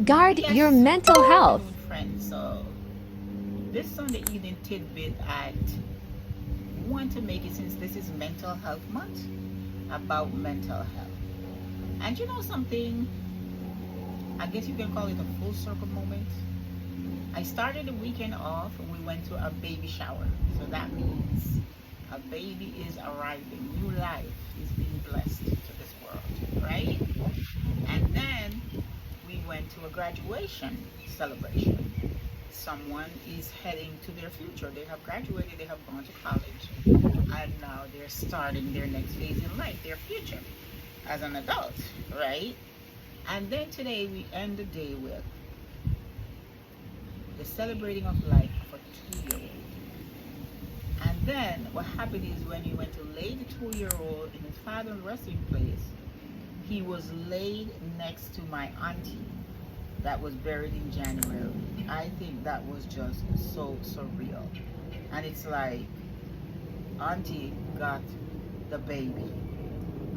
Guard your Yes, mental good health. afternoon, friends. So, this Sunday evening tidbit, I want to make it, since this is Mental Health Month, about mental health. And you know something? I guess you can call it a full circle moment. I started the weekend off and we went to a baby shower. So that means a baby is arriving, new life is being blessed to this world, right? And then we went to a graduation celebration. Someone is heading to their future. They have graduated, they have gone to college, and now they're starting their next phase in life, their future as an adult, right? And then today we end the day with the celebrating of life of a 2-year-old. And then what happened is when he went to lay the 2-year-old in his father's resting place, he was laid next to my auntie that was buried in January. I think that was just so surreal. And it's like auntie got the baby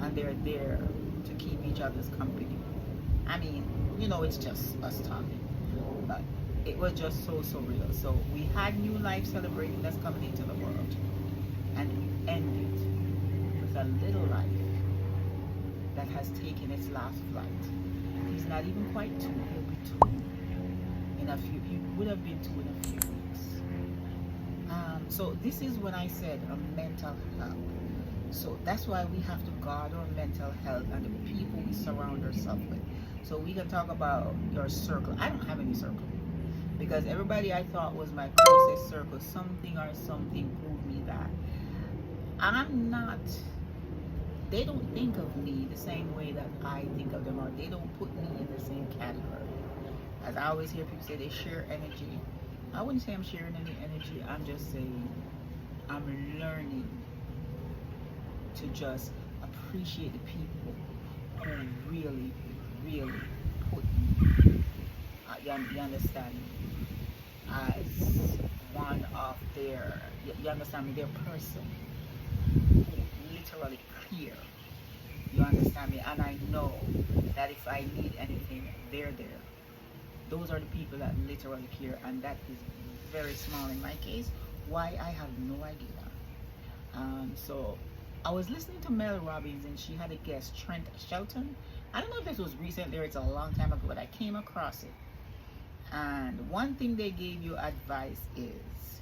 and they're there to keep each other's company. I mean, it's just us talking. But it was just so surreal. So we had new life celebrating that's coming into the world. And we ended with a little life that has taken its last flight. He's not even quite 2, he'll be 2 in a few, he would have been 2 in a few weeks. So this is when I said a mental health. So that's why we have to guard our mental health and the people we surround ourselves with. So we can talk about your circle. I don't have any circle because everybody I thought was my closest circle, something or something proved me that I'm not, they don't think of me the same way that I think of them, or they don't put me in the same category. As I always hear people say, they share energy. I wouldn't say I'm sharing any energy. I'm just saying I'm learning to just appreciate the people who really, really put me, you understand me, as one of their, you understand me, their person who literally care. You understand me? And I know that if I need anything, they're there. Those are the people that literally care, and that is very small in my case. Why, I have no idea. So I was listening to Mel Robbins and she had a guest, Trent Shelton. I don't know if this was recently or it's a long time ago, but I came across it. And one thing they gave you advice is,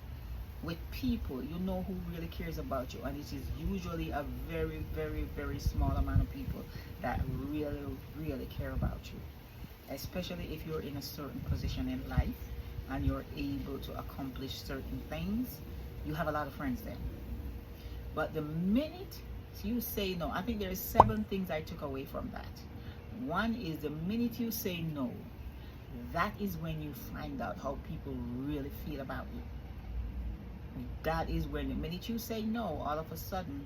with people, you know who really cares about you, and it is usually a very, very, very small amount of people that really, really care about you. Especially if you're in a certain position in life and you're able to accomplish certain things, you have a lot of friends then. But the minute you say no, I think there's 7 things I took away from that. One is the minute you say no, that is when you find out how people really feel about you. That is when the minute you say no, all of a sudden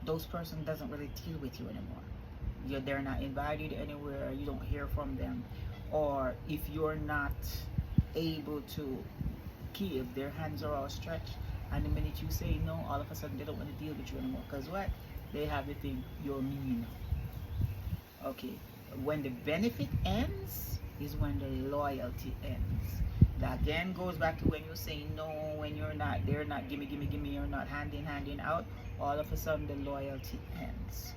those person doesn't really deal with you anymore. They're not invited anywhere, you don't hear from them. Or if you're not able to give, their hands are all stretched, and the minute you say no, all of a sudden they don't want to deal with you anymore. Because what? They have the thing, you're mean. Okay, when the benefit ends is when the loyalty ends. That again goes back to when you say no, when you're not, they're not gimme, gimme, gimme, you're not handing out, all of a sudden the loyalty ends.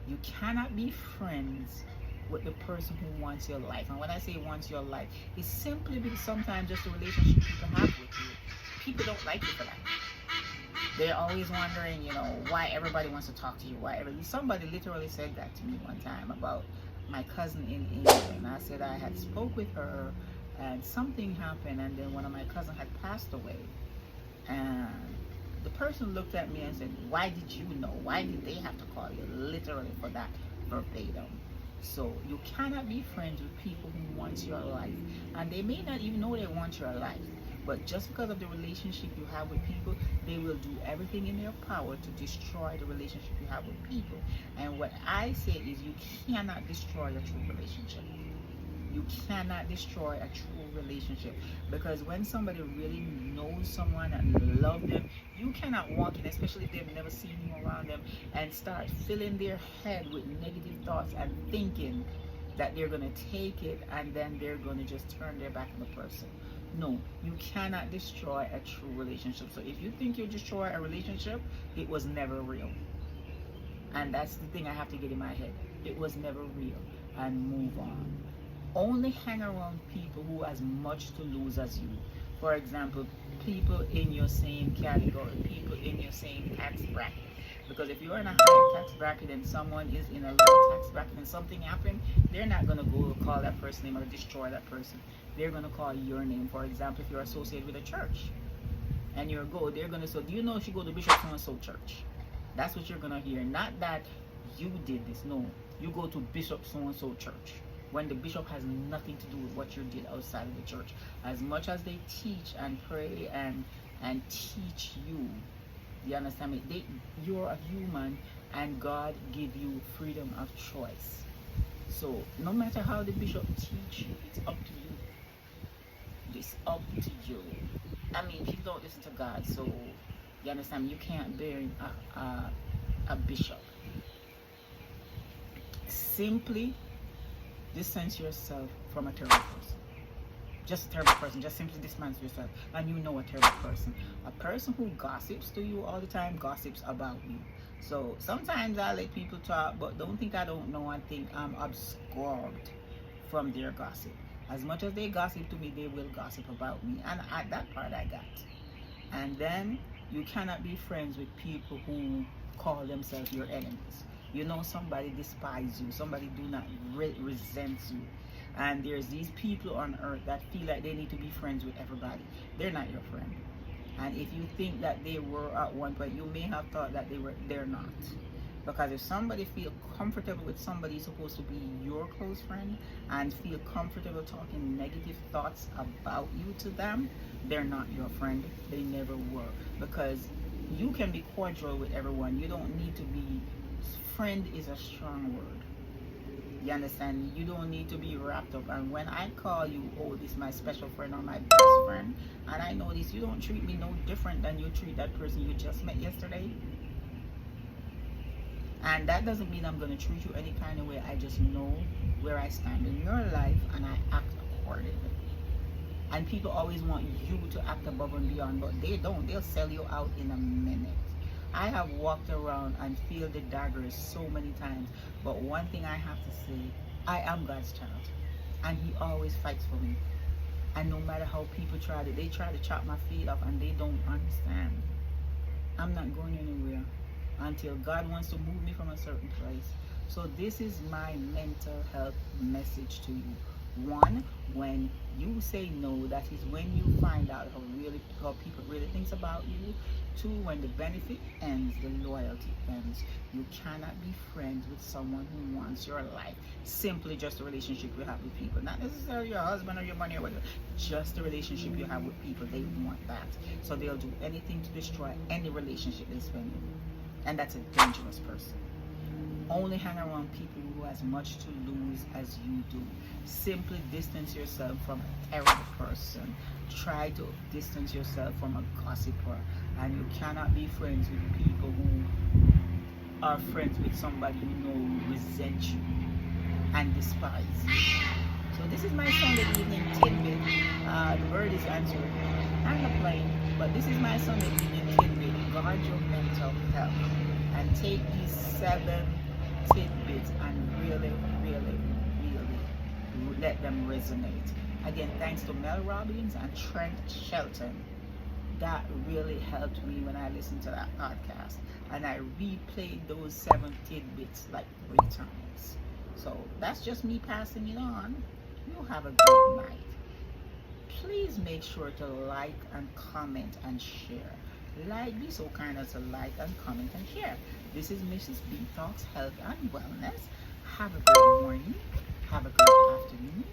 You cannot be friends with the person who wants your life. And when I say wants your life, it's simply because sometimes just the relationship people have with you, people don't like you for that. They're always wondering, why everybody wants to talk to you. Somebody literally said that to me one time about my cousin in England. And I said I had spoke with her and something happened, and then one of my cousins had passed away. And the person looked at me and said, why did you know? Why did they have to call you? Literally for that verbatim. So you cannot be friends with people who want your life. And they may not even know they want your life. But just because of the relationship you have with people, they will do everything in their power to destroy the relationship you have with people. And what I say is, you cannot destroy a true relationship. You cannot destroy a true relationship, because when somebody really knows someone and love them, you cannot walk in, especially if they've never seen you around them, and start filling their head with negative thoughts and thinking that they're going to take it and then they're going to just turn their back on the person. No, you cannot destroy a true relationship. So if you think you destroy a relationship, it was never real. And that's the thing I have to get in my head. It was never real. And move on. Only hang around people who has much to lose as you. For example, people in your same category, people in your same tax bracket. Because if you're in a higher tax bracket and someone is in a low tax bracket and something happened, they're not going to go call that person's name or destroy that person. They're going to call your name. For example, if you're associated with a church and they're going to say, do you know if you go to Bishop so-and-so church? That's what you're going to hear. Not that you did this. No, you go to Bishop so-and-so church. When the bishop has nothing to do with what you did outside of the church. As much as they teach and pray and teach you, you understand me? You're a human and God give you freedom of choice. So no matter how the bishop teach you, it's up to you. It's up to you. I mean, people don't listen to God, so you understand me? You can't bear a bishop. Simply distance yourself from a terrible person. Just a terrible person. Just simply distance yourself. And you know a terrible person. A person who gossips to you all the time gossips about you. So sometimes I let people talk, but don't think I don't know and think I'm absorbed from their gossip. As much as they gossip to me, they will gossip about me. And at that part I got. And then you cannot be friends with people who call themselves your enemies. You know somebody despise you, somebody do not resent you. And there's these people on earth that feel like they need to be friends with everybody. They're not your friend. And if you think that they were at one point, you may have thought that they're not. Because if somebody feel comfortable with somebody who's supposed to be your close friend and feel comfortable talking negative thoughts about you to them, they're not your friend. They never were. Because you can be cordial with everyone. You don't need to be, friend is a strong word. You understand? You don't need to be wrapped up. And when I call you, oh, this is my special friend or my best friend, and I know this, you don't treat me no different than you treat that person you just met yesterday. And that doesn't mean I'm going to treat you any kind of way. I just know where I stand in your life and I act accordingly. And people always want you to act above and beyond, but they don't. They'll sell you out in a minute. I have walked around and feel the daggers so many times, but one thing I have to say, I am God's child, and He always fights for me. And no matter how people they try to chop my feet off, and they don't understand. I'm not going anywhere until God wants to move me from a certain place. So this is my mental health message to you. One, when you say no, that is when you find out how people really think about you. Two, when the benefit ends, the loyalty ends. You cannot be friends with someone who wants your life. Simply just a relationship you have with people. Not necessarily your husband or your money or whatever. Just a relationship you have with people. They want that. So they'll do anything to destroy any relationship they spend with. And that's a dangerous person. Only hang around people who has much to lose as you do. Simply distance yourself from a terrible person. Try to distance yourself from a gossiper. And you cannot be friends with people who are friends with somebody you know resent you and despise you. So this is my Sunday evening tidbit. The bird is answering. I'm not playing, but this is my Sunday evening tidbit. Guard your mental health. And take these 7 tidbits and really let them resonate. Again, thanks to Mel Robbins and Trent Shelton. That really helped me when I listened to that podcast. And I replayed those 7 tidbits like 3 times. So that's just me passing it on. You have a great night. Please make sure to like and comment and share. Be so kind as to like and comment and share. This is Mrs. B Talks Health and Wellness. Have a great morning. Have a great afternoon.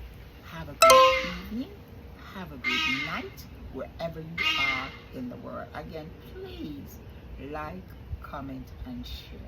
Have a great evening. Have a great night wherever you are in the world. Again, please like, comment, and share.